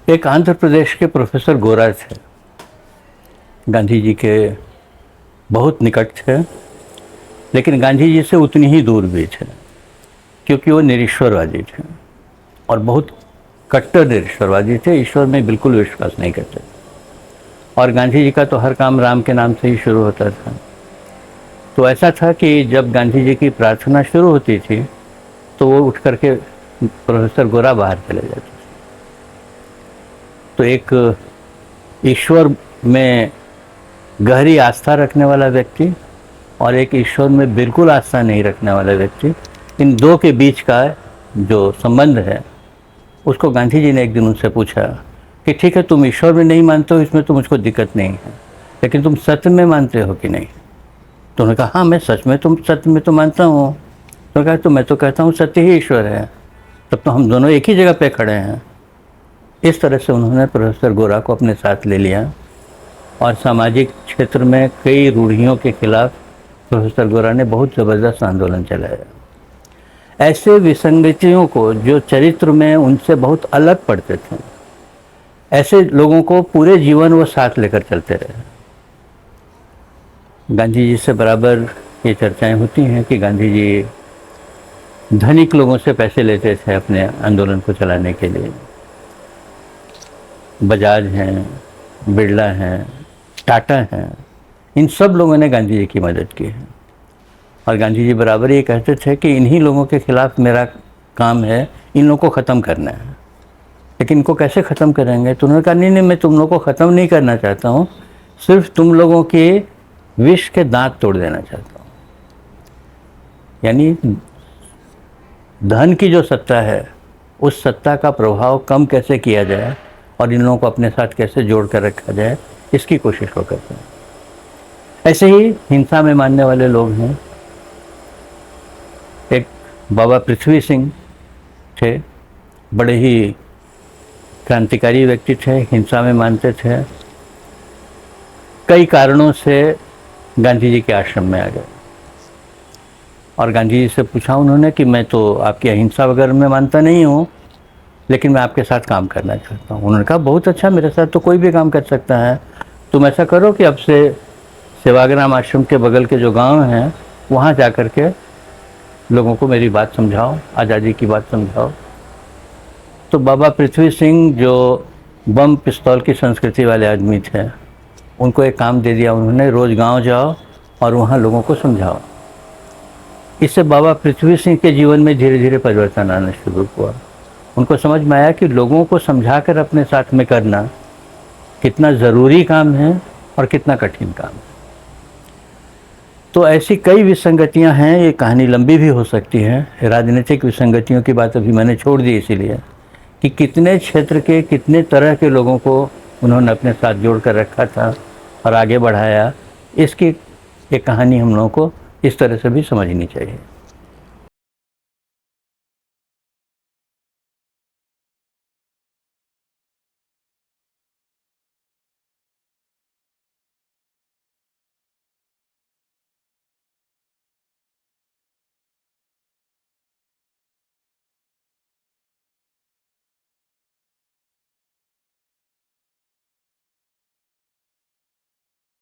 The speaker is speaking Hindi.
एक आंध्र प्रदेश के प्रोफेसर गोरा थे, गांधी जी के बहुत निकट थे, लेकिन गांधी जी से उतनी ही दूर भी थे, क्योंकि वो निरीश्वरवादी थे और बहुत कट्टर निरीश्वरवादी थे। ईश्वर में बिल्कुल विश्वास नहीं करते और गांधी जी का तो हर काम राम के नाम से ही शुरू होता था। तो ऐसा था कि जब गांधी जी की प्रार्थना शुरू होती थी तो वो उठ करके प्रोफेसर गोरा बाहर चले जाते थे। तो एक ईश्वर में गहरी आस्था रखने वाला व्यक्ति और एक ईश्वर में बिल्कुल आस्था नहीं रखने वाला व्यक्ति, इन दो के बीच का जो संबंध है उसको गांधी जी ने एक दिन उनसे पूछा कि ठीक है, तुम ईश्वर में नहीं मानते हो, इसमें तो मुझको दिक्कत नहीं है, लेकिन तुम सत्य में मानते हो कि नहीं? तो उन्होंने कहा हाँ, मैं सत्य में तो मानता हूँ। तो कहा तो मैं तो कहता हूँ सत्य ही ईश्वर है, तब तो हम दोनों एक ही जगह पे खड़े हैं। इस तरह से उन्होंने प्रोफेसर गोरा को अपने साथ ले लिया और सामाजिक क्षेत्र में कई रूढ़ियों के खिलाफ प्रोफेसर गोरा ने बहुत ज़बरदस्त आंदोलन चलाया। ऐसे विसंगतियों को जो चरित्र में उनसे बहुत अलग पड़ते थे, ऐसे लोगों को पूरे जीवन वो साथ लेकर चलते रहे। गांधी जी से बराबर ये चर्चाएं होती हैं कि गांधी जी धनिक लोगों से पैसे लेते थे अपने आंदोलन को चलाने के लिए। बजाज हैं, बिरला हैं, टाटा हैं, इन सब लोगों ने गांधी जी की मदद की है और गांधी जी बराबर ये कहते थे कि इन्हीं लोगों के खिलाफ मेरा काम है, इन लोगों को ख़त्म करना है। लेकिन इनको कैसे ख़त्म करेंगे? तो उन्होंने कहा नहीं, मैं तुम लोगों को ख़त्म नहीं करना चाहता हूँ, सिर्फ तुम लोगों के विष के दांत तोड़ देना चाहता हूँ। यानी धन की जो सत्ता है, उस सत्ता का प्रभाव कम कैसे किया जाए और इन लोगों को अपने साथ कैसे जोड़ कर रखा जाए, इसकी कोशिश वो करते हैं। ऐसे ही हिंसा में मानने वाले लोग हैं। एक बाबा पृथ्वी सिंह थे, बड़े ही क्रांतिकारी व्यक्ति थे, हिंसा में मानते थे। कई कारणों से गांधी जी के आश्रम में आ गए और गांधी जी से पूछा उन्होंने कि मैं तो आपकी अहिंसा वगैरह में मानता नहीं हूँ, लेकिन मैं आपके साथ काम करना चाहता हूँ। उन्होंने कहा बहुत अच्छा, मेरे साथ तो कोई भी काम कर सकता है। तुम ऐसा करो कि अब से सेवाग्राम आश्रम के बगल के जो गांव हैं वहाँ जा कर के लोगों को मेरी बात समझाओ, आज़ादी की बात समझाओ। तो बाबा पृथ्वी सिंह जो बम पिस्तौल की संस्कृति वाले आदमी थे, उनको एक काम दे दिया उन्होंने, रोज़ गांव जाओ और वहाँ लोगों को समझाओ। इससे बाबा पृथ्वी सिंह के जीवन में धीरे धीरे परिवर्तन आना शुरू हुआ। उनको समझ में आया कि लोगों को समझाकर अपने साथ में करना कितना ज़रूरी काम है और कितना कठिन काम है। तो ऐसी कई विसंगतियां हैं, ये कहानी लंबी भी हो सकती है। राजनीतिक विसंगतियों की बात अभी मैंने छोड़ दी इसीलिए कि कितने क्षेत्र के कितने तरह के लोगों को उन्होंने अपने साथ जोड़ कर रखा था और आगे बढ़ाया, इसकी एक कहानी हम लोगों को इस तरह से भी समझनी चाहिए।